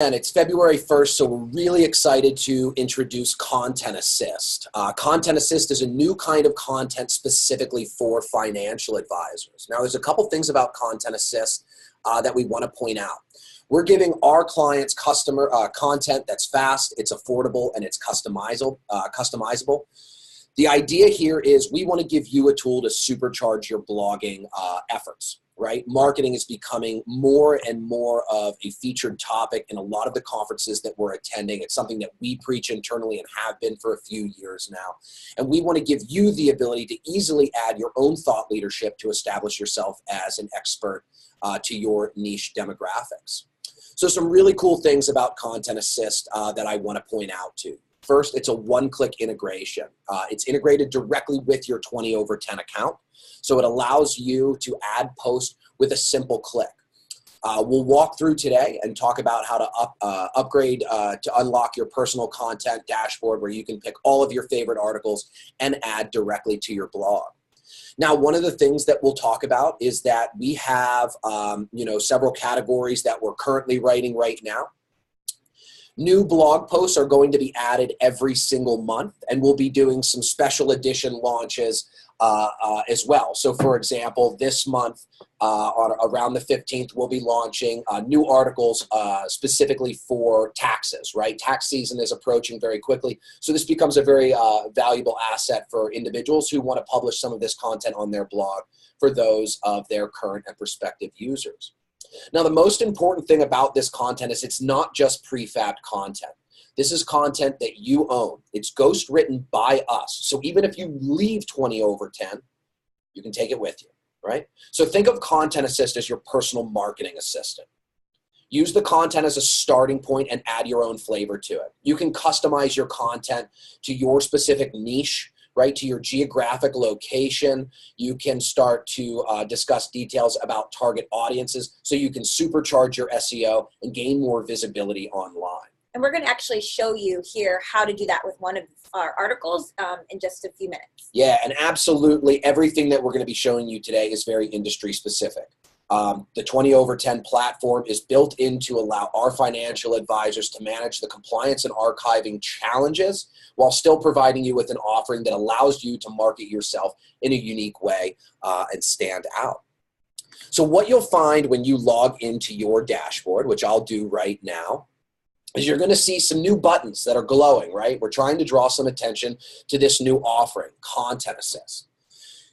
And it's February 1st, so we're really excited to introduce Content Assist. Content Assist is a new kind of content specifically for financial advisors. Now, there's a couple things about Content Assist that we want to point out. We're giving our clients content that's fast, it's affordable, and it's customizable. The idea here is we want to give you a tool to supercharge your blogging efforts. Right? Marketing is becoming more and more of a featured topic in a lot of the conferences that we're attending. It's something that we preach internally and have been for a few years now. And we want to give you the ability to easily add your own thought leadership to establish yourself as an expert to your niche demographics. So some really cool things about Content Assist that I want to point out to. First, it's a one-click integration. It's integrated directly with your 20/10 account. So it allows you to add posts with a simple click. We'll walk through today and talk about how to upgrade to unlock your personal content dashboard where you can pick all of your favorite articles and add directly to your blog. Now, one of the things that we'll talk about is that we have several categories that we're currently writing right now. New blog posts are going to be added every single month, and we'll be doing some special edition launches as well. So, for example, this month, around the 15th, we'll be launching new articles specifically for taxes, right? Tax season is approaching very quickly, so this becomes a very valuable asset for individuals who want to publish some of this content on their blog for those of their current and prospective users. Now, the most important thing about this content is it's not just prefabbed content. This is content that you own. It's ghost written by us. So even if you leave 20/10, you can take it with you, right? So think of Content Assist as your personal marketing assistant. Use the content as a starting point and add your own flavor to it. You can customize your content to your specific niche, right, to your geographic location. You can start to discuss details about target audiences so you can supercharge your SEO and gain more visibility online. And we're going to actually show you here how to do that with one of our articles in just a few minutes. Yeah, and absolutely everything that we're going to be showing you today is very industry specific. The 20/10 platform is built in to allow our financial advisors to manage the compliance and archiving challenges while still providing you with an offering that allows you to market yourself in a unique way and stand out. So what you'll find when you log into your dashboard, which I'll do right now, is you're going to see some new buttons that are glowing, right? We're trying to draw some attention to this new offering, Content Assist.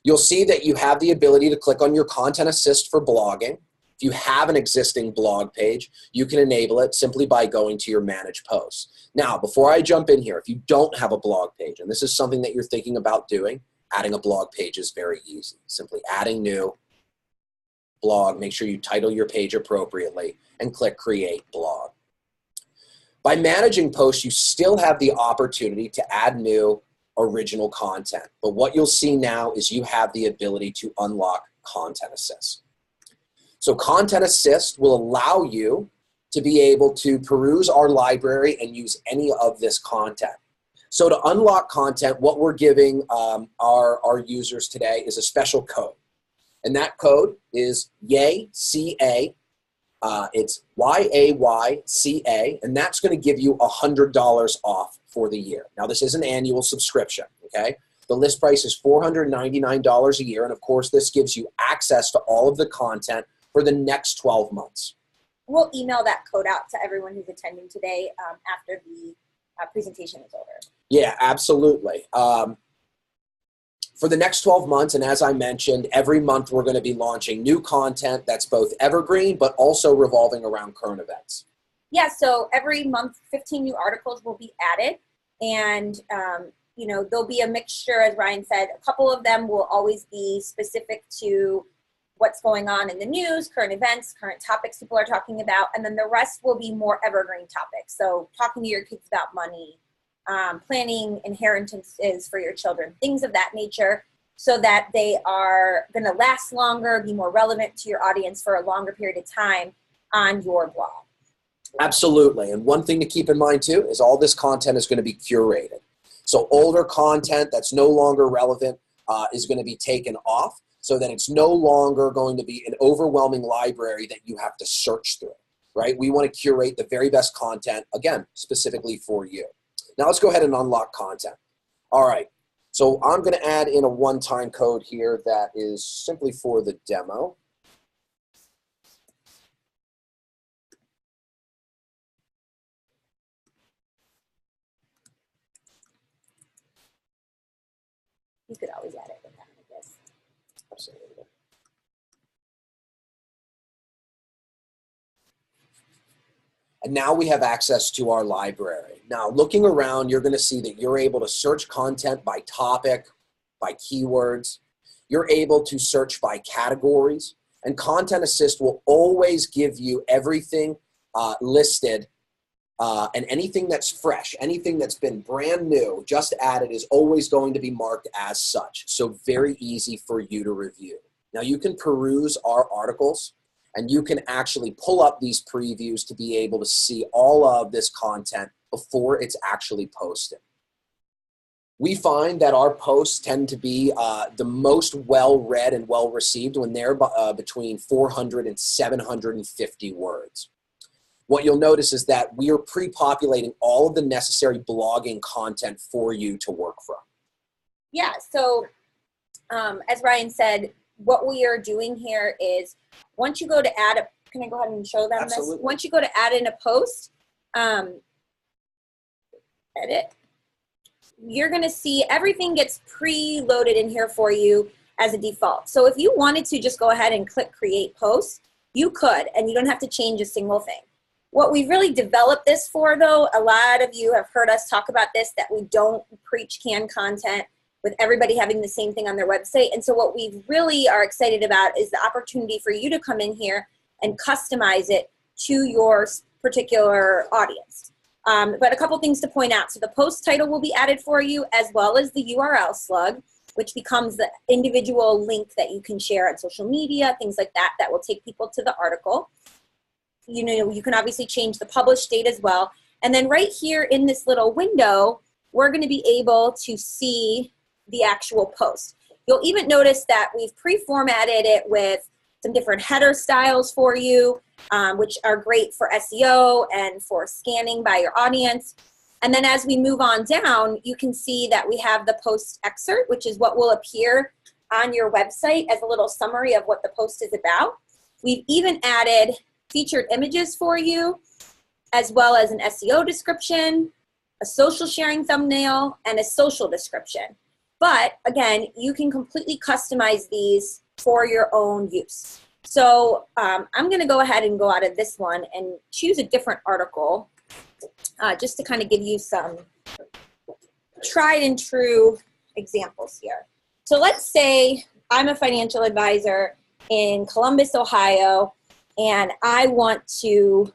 You'll see that you have the ability to click on your Content Assist for blogging. If you have an existing blog page, you can enable it simply by going to your Manage Posts. Now, before I jump in here, if you don't have a blog page, and this is something that you're thinking about doing, adding a blog page is very easy. Simply adding new blog, make sure you title your page appropriately, and click Create Blog. By managing posts, you still have the opportunity to add new original content. But what you'll see now is you have the ability to unlock Content Assist. So Content Assist will allow you to be able to peruse our library and use any of this content. So to unlock content, what we're giving our users today is a special code. And that code is YAYCA. It's YAYCA, and that's going to give you $100 off for the year. Now, this is an annual subscription, okay? The list price is $499 a year, and of course, this gives you access to all of the content for the next 12 months. We'll email that code out to everyone who's attending today after the presentation is over. Yeah, absolutely. For the next 12 months, and as I mentioned, every month we're going to be launching new content that's both evergreen, but also revolving around current events. Yeah, so every month, 15 new articles will be added, and there'll be a mixture, as Ryan said. A couple of them will always be specific to what's going on in the news, current events, current topics people are talking about, and then the rest will be more evergreen topics. So talking to your kids about money, planning inheritances for your children, things of that nature, so that they are going to last longer, be more relevant to your audience for a longer period of time on your blog. Absolutely. And one thing to keep in mind too is all this content is going to be curated. So older content that's no longer relevant is going to be taken off so that it's no longer going to be an overwhelming library that you have to search through. right? We want to curate the very best content, again, specifically for you. Now let's go ahead and unlock content. All right, so I'm going to add in a one-time code here that is simply for the demo. You could always add it with that, I guess. Absolutely. And now we have access to our library. Now, looking around, you're going to see that you're able to search content by topic, by keywords. You're able to search by categories. And Content Assist will always give you everything listed, and anything that's fresh, anything that's been brand new, just added, is always going to be marked as such. So very easy for you to review. Now, you can peruse our articles, and you can actually pull up these previews to be able to see all of this content before it's actually posted. We find that our posts tend to be the most well-read and well-received when they're between 400 and 750 words. What you'll notice is that we are pre-populating all of the necessary blogging content for you to work from. Yeah, so as Ryan said, what we are doing here is once you go to add a, can I go ahead and show them Absolutely. this? Once you go to add in a post, edit, you're going to see everything gets pre-loaded in here for you as a default. So if you wanted to just go ahead and click create post, you could, and you don't have to change a single thing. What we've really developed this for, though, a lot of you have heard us talk about this, that we don't preach canned content with everybody having the same thing on their website. And so what we really are excited about is the opportunity for you to come in here and customize it to your particular audience. But a couple things to point out. So the post title will be added for you, as well as the URL slug, which becomes the individual link that you can share on social media, things like that, that will take people to the article. You know, you can obviously change the published date as well. And then right here in this little window, we're going to be able to see the actual post. You'll even notice that we've pre-formatted it with some different header styles for you, which are great for SEO and for scanning by your audience. And then as we move on down, you can see that we have the post excerpt, which is what will appear on your website as a little summary of what the post is about. We've even added featured images for you, as well as an SEO description, a social sharing thumbnail, and a social description. But again, you can completely customize these for your own use. So I'm going to go ahead and go out of this one and choose a different article just to kind of give you some tried and true examples here. So let's say I'm a financial advisor in Columbus, Ohio, and I want to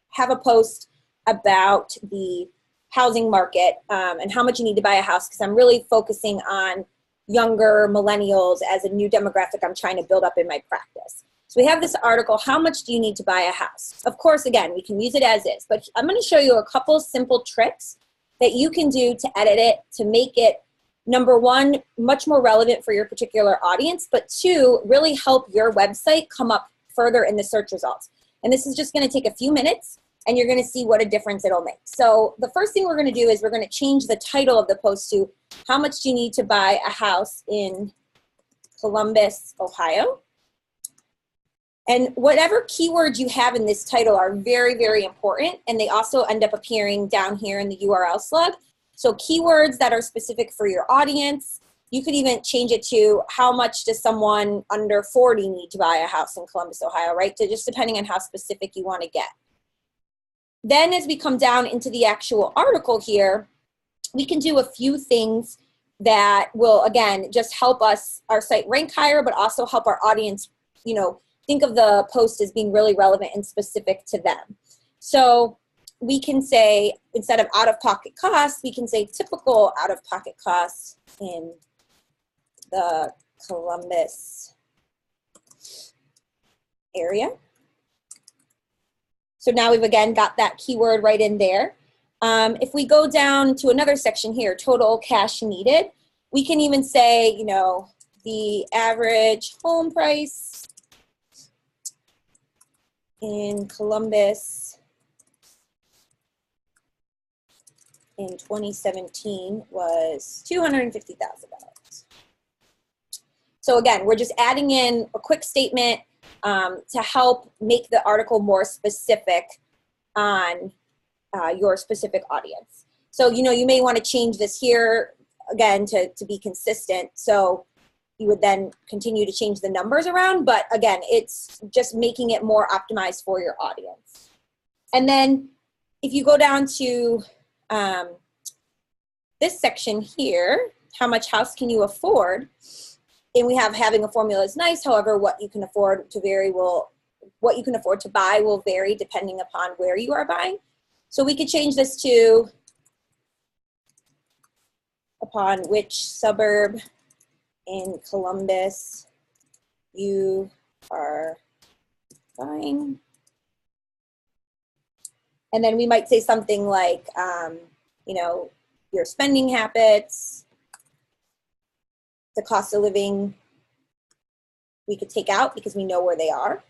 have a post about the housing market and how much you need to buy a house, because I'm really focusing on younger millennials as a new demographic I'm trying to build up in my practice. So we have this article, how much do you need to buy a house? Of course, again, we can use it as is, but I'm going to show you a couple simple tricks that you can do to edit it, to make it, number one, much more relevant for your particular audience, but two, really help your website come up further in the search results. And this is just going to take a few minutes, and you're going to see what a difference it'll make. So the first thing we're going to do is we're going to change the title of the post to how much do you need to buy a house in Columbus, Ohio? And whatever keywords you have in this title are very, very important, and they also end up appearing down here in the URL slug. So keywords that are specific for your audience. You could even change it to how much does someone under 40 need to buy a house in Columbus, Ohio, right? So just depending on how specific you want to get. Then as we come down into the actual article here, we can do a few things that will, again, just help us, our site rank higher, but also help our audience, you know, think of the post as being really relevant and specific to them. So we can say, instead of out-of-pocket costs, we can say typical out-of-pocket costs in the Columbus area. So now we've again got that keyword right in there. If we go down to another section here, total cash needed, we can even say, you know, the average home price in Columbus in 2017 was $250,000. So again, we're just adding in a quick statement to help make the article more specific on your specific audience. So, you may want to change this here again to be consistent. So you would then continue to change the numbers around, but again, it's just making it more optimized for your audience. And then if you go down to this section here, how much house can you afford? And we have having a formula is nice. However, what you can afford to buy will vary depending upon where you are buying. So we could change this to upon which suburb in Columbus you are buying. And then we might say something like, your spending habits, the cost of living we could take out because we know where they are,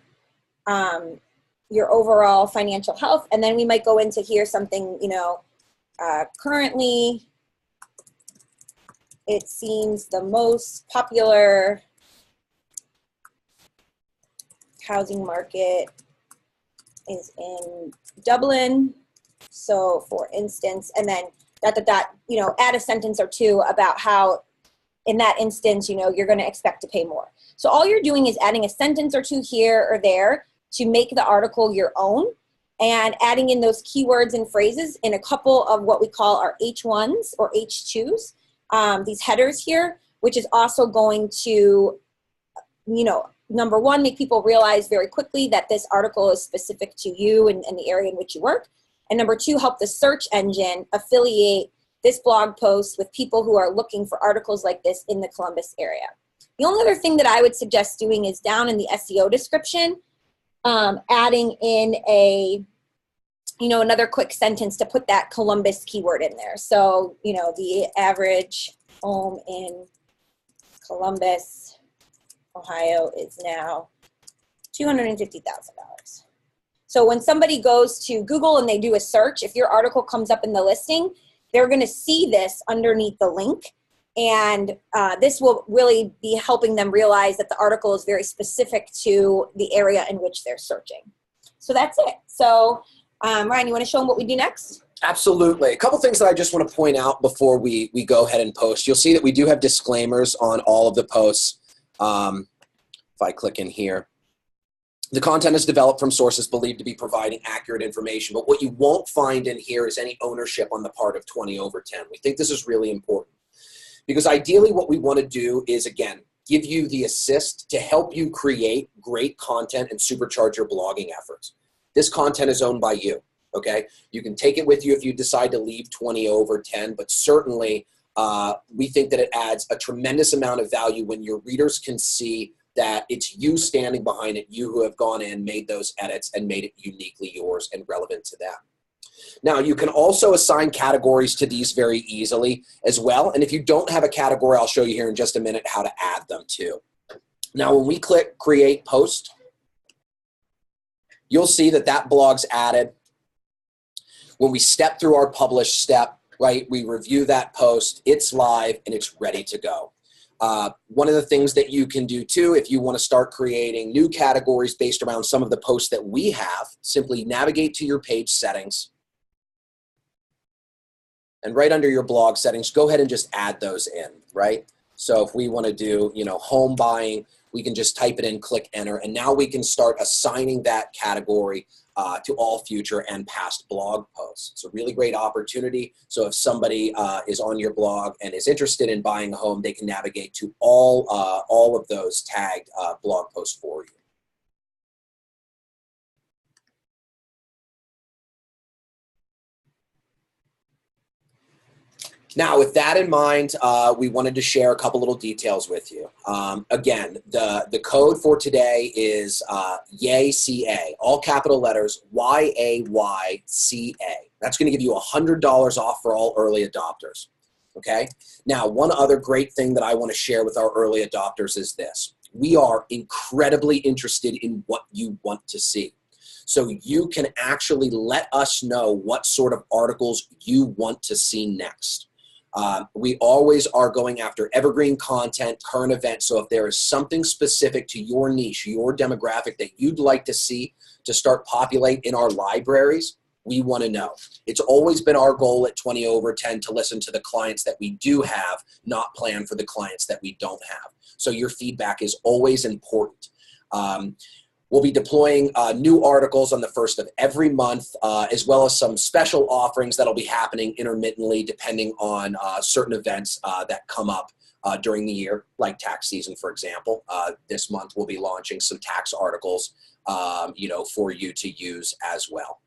your overall financial health, and then we might go into here something, currently it seems the most popular housing market is in Dublin. So for instance, and then add a sentence or two about how in that instance, you're going to expect to pay more. So all you're doing is adding a sentence or two here or there to make the article your own and adding in those keywords and phrases in a couple of what we call our H1s or H2s, these headers here, which is also going to, number one, make people realize very quickly that this article is specific to you and the area in which you work. And number two, help the search engine affiliate this blog post with people who are looking for articles like this in the Columbus area. The only other thing that I would suggest doing is down in the SEO description, adding in another quick sentence to put that Columbus keyword in there. So, the average home in Columbus, Ohio is now $250,000. So when somebody goes to Google and they do a search, if your article comes up in the listing, they're going to see this underneath the link. And this will really be helping them realize that the article is very specific to the area in which they're searching. So that's it. So Ryan, you want to show them what we do next? Absolutely. A couple things that I just want to point out before we go ahead and post. You'll see that we do have disclaimers on all of the posts. If I click in here, the content is developed from sources believed to be providing accurate information, but what you won't find in here is any ownership on the part of 20/10. We think this is really important because ideally what we want to do is, again, give you the assist to help you create great content and supercharge your blogging efforts. This content is owned by you, okay? You can take it with you if you decide to leave 20/10, but certainly we think that it adds a tremendous amount of value when your readers can see that it's you standing behind it, you who have gone in, made those edits, and made it uniquely yours and relevant to them. Now, you can also assign categories to these very easily as well. And if you don't have a category, I'll show you here in just a minute how to add them too. Now, when we click Create Post, you'll see that that blog's added. When we step through our publish step, right, we review that post, it's live, and it's ready to go. One of the things that you can do too, if you want to start creating new categories based around some of the posts that we have, simply navigate to your page settings. And right under your blog settings, go ahead and just add those in, right? So if we want to do, home buying, we can just type it in, click enter, and now we can start assigning that category to all future and past blog posts. It's a really great opportunity. So if somebody is on your blog and is interested in buying a home, they can navigate to all of those tagged blog posts for you. Now, with that in mind, we wanted to share a couple little details with you. Again, the code for today is YAYCA, all capital letters, YAYCA. That's going to give you $100 off for all early adopters, okay? Now, one other great thing that I want to share with our early adopters is this. We are incredibly interested in what you want to see. So you can actually let us know what sort of articles you want to see next. We always are going after evergreen content, current events. So if there is something specific to your niche, your demographic that you'd like to see to start populate in our libraries, we want to know. It's always been our goal at 20 over 10 to listen to the clients that we do have, not plan for the clients that we don't have. So your feedback is always important. We'll be deploying new articles on the first of every month, as well as some special offerings that'll be happening intermittently depending on certain events that come up during the year, like tax season, for example. This month we'll be launching some tax articles, for you to use as well.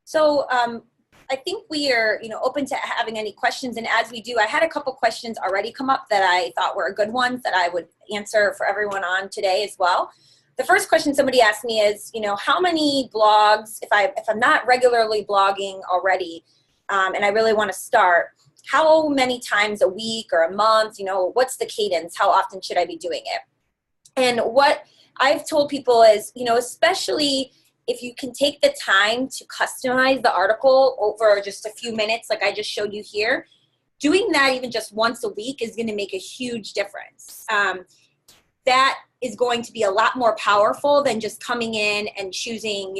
So I think we are, open to having any questions. And as we do, I had a couple questions already come up that I thought were good ones that I would answer for everyone on today as well. The first question somebody asked me is, how many blogs, if I'm not regularly blogging already, and I really want to start, how many times a week or a month, what's the cadence? How often should I be doing it? And what I've told people is, especially if you can take the time to customize the article over just a few minutes, like I just showed you here, doing that even just once a week is going to make a huge difference. That is going to be a lot more powerful than just coming in and choosing,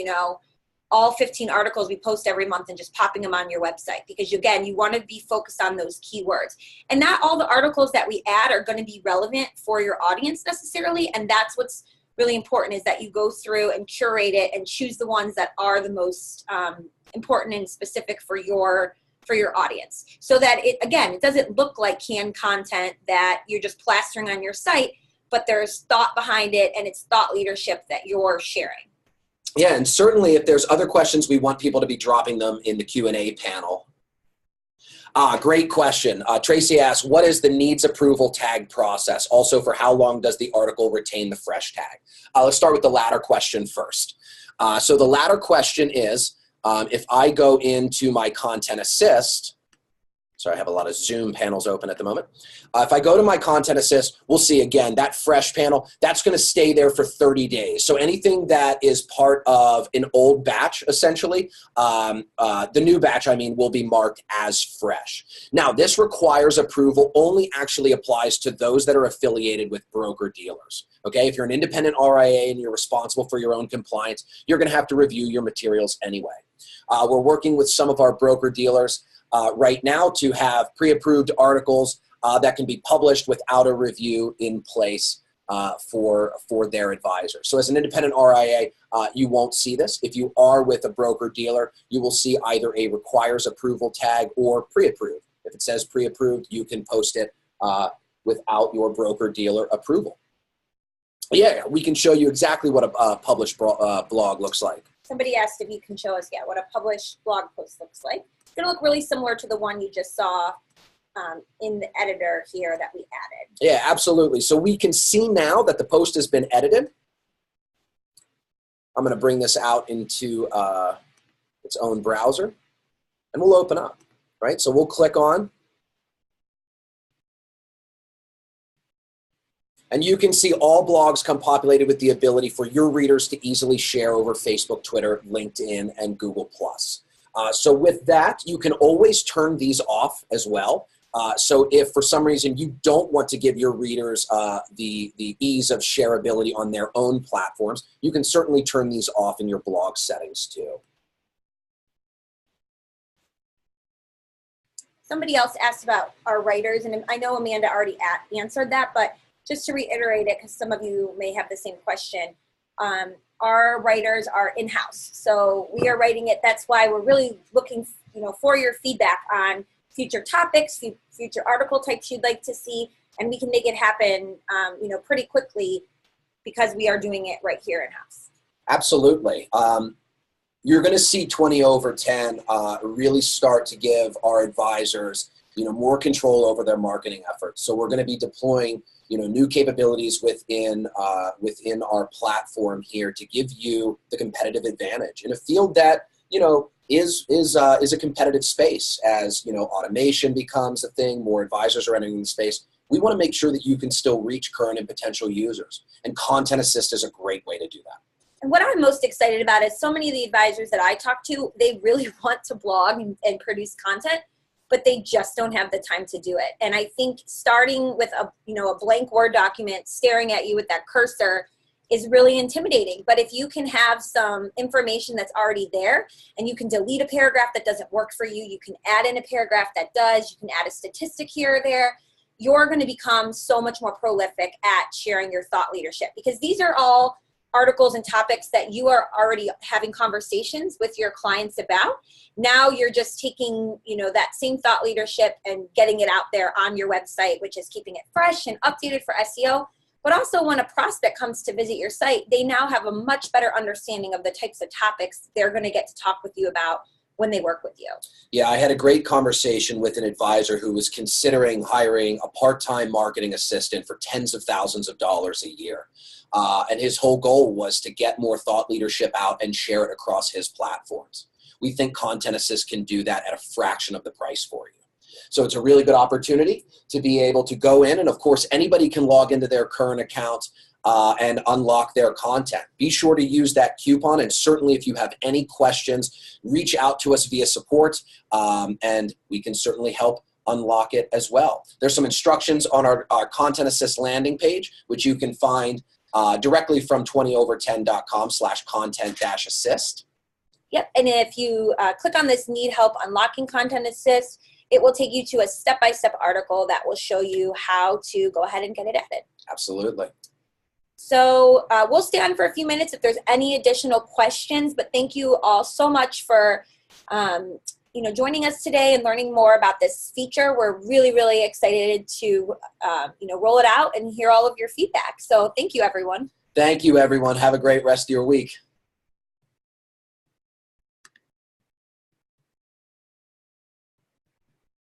all 15 articles we post every month and just popping them on your website. Because again, you want to be focused on those keywords. And not all the articles that we add are going to be relevant for your audience necessarily. And that's what's really important, is that you go through and curate it and choose the ones that are the most important and specific for your audience. So that it doesn't look like canned content that you're just plastering on your site, but there's thought behind it and it's thought leadership that you're sharing. Yeah, and certainly if there's other questions, we want people to be dropping them in the Q&A panel. Great question. Tracy asks, what is the needs approval tag process? Also, for how long does the article retain the fresh tag? Let's start with the latter question first. So the latter question is, if I go into my Content Assist, sorry, I have a lot of Zoom panels open at the moment. If I go to my Content Assist, we'll see again, that fresh panel, that's going to stay there for 30 days. So anything that is part of an old batch, essentially, the new batch, will be marked as fresh. Now, this requires approval only actually applies to those that are affiliated with broker-dealers. Okay, if you're an independent RIA and you're responsible for your own compliance, you're going to have to review your materials anyway. We're working with some of our broker-dealers right now to have pre-approved articles that can be published without a review in place for their advisor. So as an independent RIA, you won't see this. If you are with a broker-dealer, you will see either a requires approval tag or pre-approved. If it says pre-approved, you can post it without your broker-dealer approval. Yeah, we can show you exactly what a published blog looks like. Somebody asked if you can show us, what a published blog post looks like. It's going to look really similar to the one you just saw in the editor here that we added. Yeah, absolutely. So we can see now that the post has been edited. I'm going to bring this out into its own browser, and we'll open up, right? So we'll click on, and you can see all blogs come populated with the ability for your readers to easily share over Facebook, Twitter, LinkedIn, and Google+. So with that, you can always turn these off as well. So if for some reason you don't want to give your readers the ease of shareability on their own platforms, you can certainly turn these off in your blog settings too. Somebody else asked about our writers, and I know Amanda already answered that, but just to reiterate it, because some of you may have the same question, our writers are in-house. So we are writing it. That's why we're really looking, for your feedback on future topics, future article types you'd like to see, and we can make it happen, pretty quickly because we are doing it right here in-house. Absolutely. You're going to see 20 over 10 really start to give our advisors, more control over their marketing efforts. So we're going to be deploying new capabilities within our platform here to give you the competitive advantage in a field that is a competitive space. As automation becomes a thing, more advisors are entering the space. We want to make sure that you can still reach current and potential users, and Content Assist is a great way to do that. And what I'm most excited about is so many of the advisors that I talk to, they really want to blog and produce content, but they just don't have the time to do it. And I think starting with a blank Word document staring at you with that cursor is really intimidating. But if you can have some information that's already there and you can delete a paragraph that doesn't work for you, you can add in a paragraph that does, you can add a statistic here or there, you're going to become so much more prolific at sharing your thought leadership, because these are all articles and topics that you are already having conversations with your clients about. Now you're just taking, that same thought leadership and getting it out there on your website, which is keeping it fresh and updated for SEO. But also when a prospect comes to visit your site, they now have a much better understanding of the types of topics they're going to get to talk with you about when they work with you. Yeah, I had a great conversation with an advisor who was considering hiring a part-time marketing assistant for tens of thousands of dollars a year. And his whole goal was to get more thought leadership out and share it across his platforms. We think Content Assist can do that at a fraction of the price for you. So it's a really good opportunity to be able to go in, and of course anybody can log into their current account and unlock their content. Be sure to use that coupon, and certainly if you have any questions, reach out to us via support, and we can certainly help unlock it as well. There's some instructions on our Content Assist landing page, which you can find directly from 20over10.com/content-assist. Yep, and if you click on this Need Help Unlocking Content Assist, it will take you to a step-by-step article that will show you how to go ahead and get it added. Absolutely. So we'll stay on for a few minutes if there's any additional questions, but thank you all so much for joining us today and learning more about this feature. We're really, really excited to roll it out and hear all of your feedback. So thank you, everyone. Thank you, everyone. Have a great rest of your week.